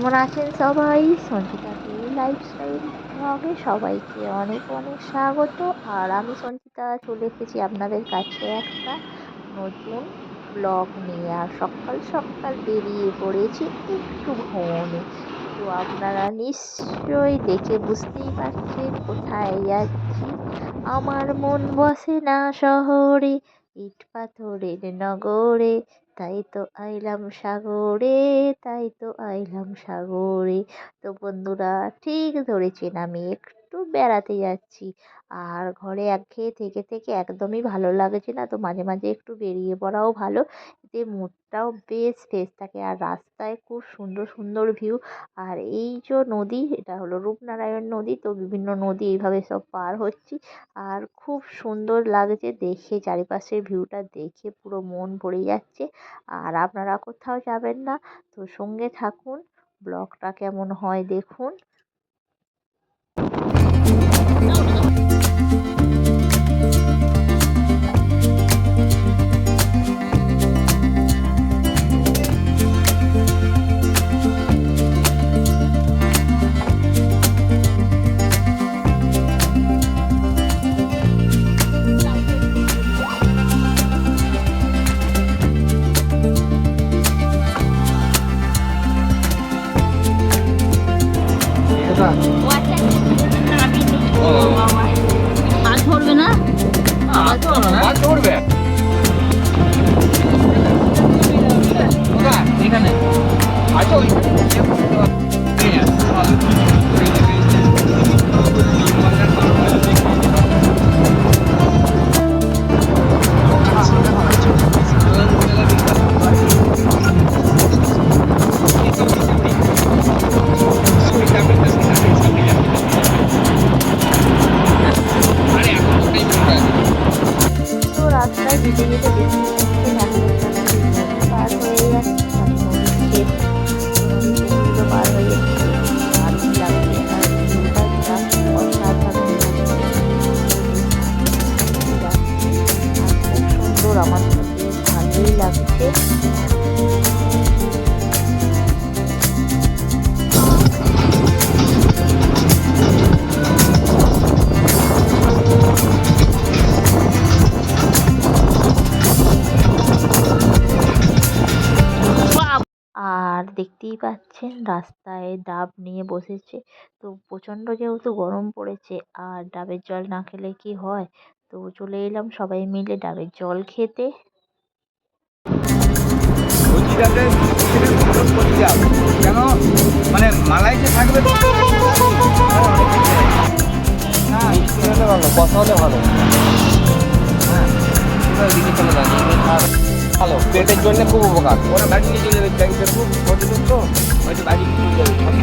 কেমন আছেন সবাই? সঞ্চিতা লাইফস্টাইল ব্লগে সবাইকে অনেক অনেক স্বাগত। আর আমি সঞ্চিতা চলে এসেছি আপনাদের কাছে একটা নতুন ব্লগ নিয়ে। আর সকাল সকাল বেরিয়ে পড়েছি একটু ভ্রমণে। তো আপনারা নিশ্চয়ই দেখে বুঝতেই পারছেন কোথায় যাচ্ছি। আমার মন বসে না শহরে, ইট পাথরের নগরে, তাই তো আইলাম সাগরে, তাই তো আইলাম সাগরে। তো বন্ধুরা, ঠিক ধরেছেন, আমি একটু বেড়াতে যাচ্ছি। আর ঘরে একঘেয়ে থেকে থেকে একদমই ভালো লাগছে না, তো মাঝে মাঝে একটু বেরিয়ে পড়াও ভালো। এতে মুডটাও বেশ ফ্রেশ থাকে। আর রাস্তায় খুব সুন্দর সুন্দর ভিউ। আর এই যে নদী, এটা হলো রূপনারায়ণ নদী। তো বিভিন্ন নদী এইভাবে সব পার হচ্ছি। আর খুব সুন্দর লাগছে দেখে, চারিপাশের ভিউটা দেখে পুরো মন ভরে যাচ্ছে। আর আপনারা কোথাও যাবেন না, তো সঙ্গে থাকুন, ব্লগটা কেমন হয় দেখুন। মাছ ধরবে না? মাছ ধরবে এখানে আচ্ছা ওই তো রাস্তায় যেতে যেতে দেখতে পাচ্ছেন এক একটা নদী পার হয়ে যাচ্ছে, মানে নদীর ক্ষেত, নদীর ক্ষেতগুলো পার হয়ে যাচ্ছে। দারুণ লাগছে। আর ভিউটা জাস্ট অসাধারণ লাগছে। আর খুব সুন্দর, আমার তো বেশ ভালোই লাগছে। আর দেখতেই পাচ্ছেন রাস্তায় ডাব নিয়ে বসেছে। তো প্রচণ্ড যেহেতু গরম পড়েছে, আর ডাবের জল না খেলে কি হয়, তো চলে এলাম সবাই মিলে ডাবের জল খেতে। কেন মানে মালাই যে থাকবে না, হলে ভালো, কথা হলে ভালো। হ্যাঁ, দিকে চলে যাবে ভালো, পেটের জন্য খুব উপকার। ওরা বাড়ি নিয়ে চলে যাবে, ব্যাংকের খুব পর্যটন, তো হয়তো বাড়ি নিয়ে চলে যাবে।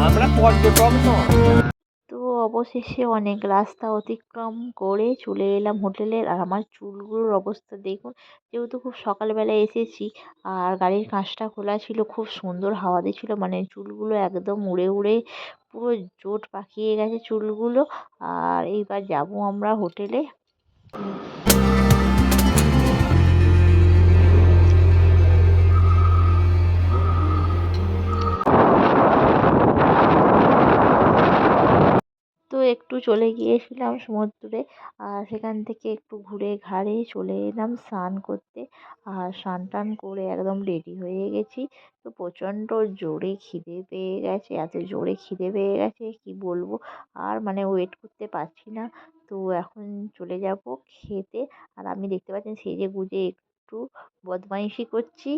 আমরা পর্যটক তো। তো অবশেষে অনেক রাস্তা অতিক্রম করে চলে এলাম হোটেলে। আর আমার চুলগুলোর অবস্থা দেখুন, যেহেতু খুব সকালবেলা এসেছি আর গাড়ির কাঁচটা খোলা ছিল, খুব সুন্দর হাওয়া দিচ্ছিল, মানে চুলগুলো একদম উড়ে উড়ে পুরো জোট পাকিয়ে গেছে চুলগুলো। আর এইবার যাব আমরা হোটেলে। তো একটু চলে গিয়েছিলাম সমুদ্রে। আর সেখান থেকে একটু ঘুরে ঘাড়ে চলে এলাম স্নান করতে। আর স্নান টান করে একদম রেডি হয়ে গেছি। তো প্রচণ্ড জোরে খিদে পেয়ে গেছে, এত জোরে খিদে পেয়ে গেছে কি বলবো। আর মানে ওয়েট করতে পারছি না। তো এখন চলে যাব খেতে। আর আমি দেখতে পাচ্ছেন সেজে গুজে একটু বদমাইশি করছি।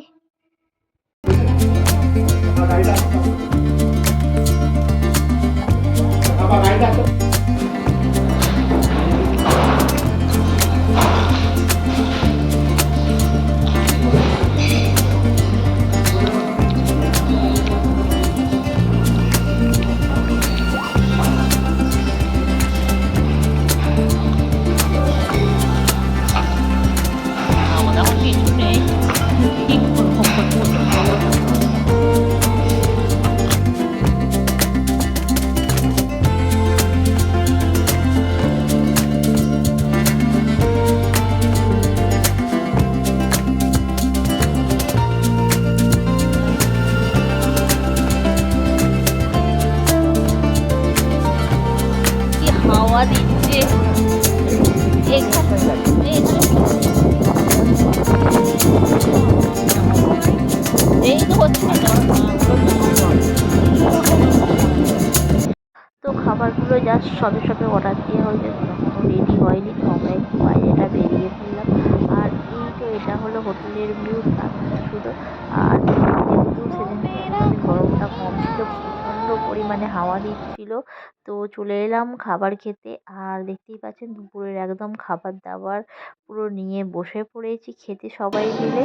আমাদের এখন কিছু নেই, ঠিক খাবারগুলো জাস্ট সবে সবে অর্ডার দেওয়া হয়েছে, তখনও রেডি হয়নি। তো আমরা একটু বাইরেটা বেরিয়ে পড়লাম। আর এই তো এটা হলো হোটেলের ভিউ, দারুণ ছিল। আর যেহেতু সেদিনকে একদমই গরমটা কম ছিল, প্রচণ্ড পরিমাণে হাওয়া দিচ্ছিল, তো চলে এলাম খাবার খেতে। আর দেখতেই পাচ্ছেন দুপুরের একদম খাবার দাবার পুরো নিয়ে বসে পড়েছি খেতে সবাই মিলে।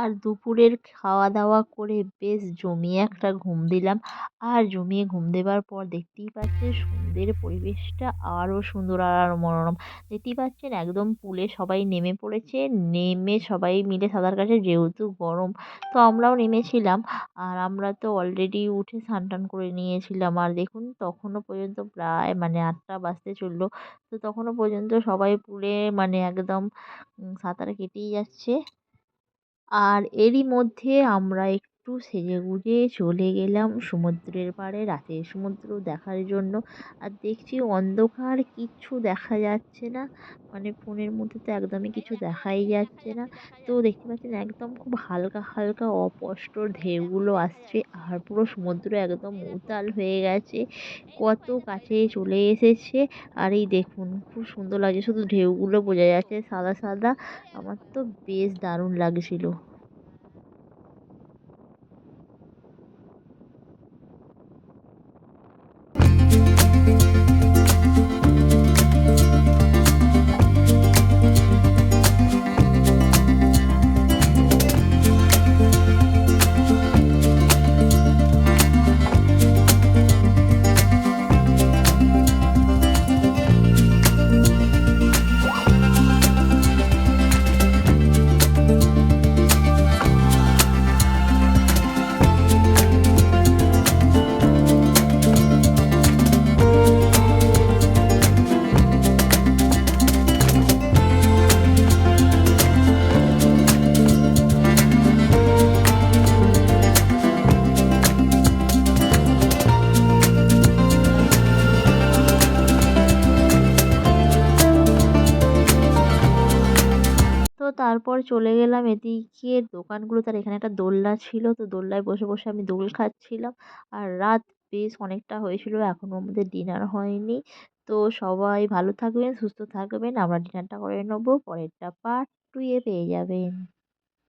আর দুপুরের খাওয়া দাওয়া করে বেশ জমিয়ে একটা ঘুম দিলাম। আর জমিয়ে ঘুম দেবার পর দেখতেই পাচ্ছেন সন্ধ্যের পরিবেশটা আরও সুন্দর আর আরও মনোরম। দেখতেই পাচ্ছেন একদম পুলে সবাই নেমে পড়েছে, নেমে সবাই মিলে সাঁতার কাটছে, যেহেতু গরম তো আমরাও নেমেছিলাম। আর আমরা তো অলরেডি উঠে স্নান টান করে নিয়েছিলাম। আর দেখুন তখনও পর্যন্ত প্রায় মানে 8টা বাজতে চললো, তো তখনও পর্যন্ত সবাই পুলে মানে একদম সাঁতার কেটেই যাচ্ছে। আর এরই মধ্যে আমরা একটু সেজেগুজে চলে গেলাম সমুদ্রের পাড়ে রাতের সমুদ্র দেখার জন্য। আর দেখছি অন্ধকার, কিচ্ছু দেখা যাচ্ছে না, মানে ফোনের মধ্যে তো একদমই কিছু দেখাই যাচ্ছে না। তো দেখতে পাচ্ছেন একদম খুব হালকা হালকা অস্পষ্ট ঢেউগুলো আসছে, আর পুরো সমুদ্র একদম উতাল হয়ে গেছে, কত কাছে চলে এসেছে। আর এই দেখুন খুব সুন্দর লাগছে, শুধু ঢেউগুলো বোঝা যাচ্ছে সাদা সাদা। আমার তো বেশ দারুণ লাগছিল। তো তারপর চলে গেলাম এদিকে দোকানগুলোতে। আর এখানে একটা দোলনা ছিল, তো দোলনায় বসে বসে আমি দোল খাচ্ছিলাম। আর রাত বেশ অনেকটা হয়েছিল, এখনও আমাদের ডিনার হয়নি। তো সবাই ভালো থাকবেন, সুস্থ থাকবেন, আমরা ডিনারটা করে নেবো, পরেরটা পার্ট 2 এ পেয়ে যাবেন।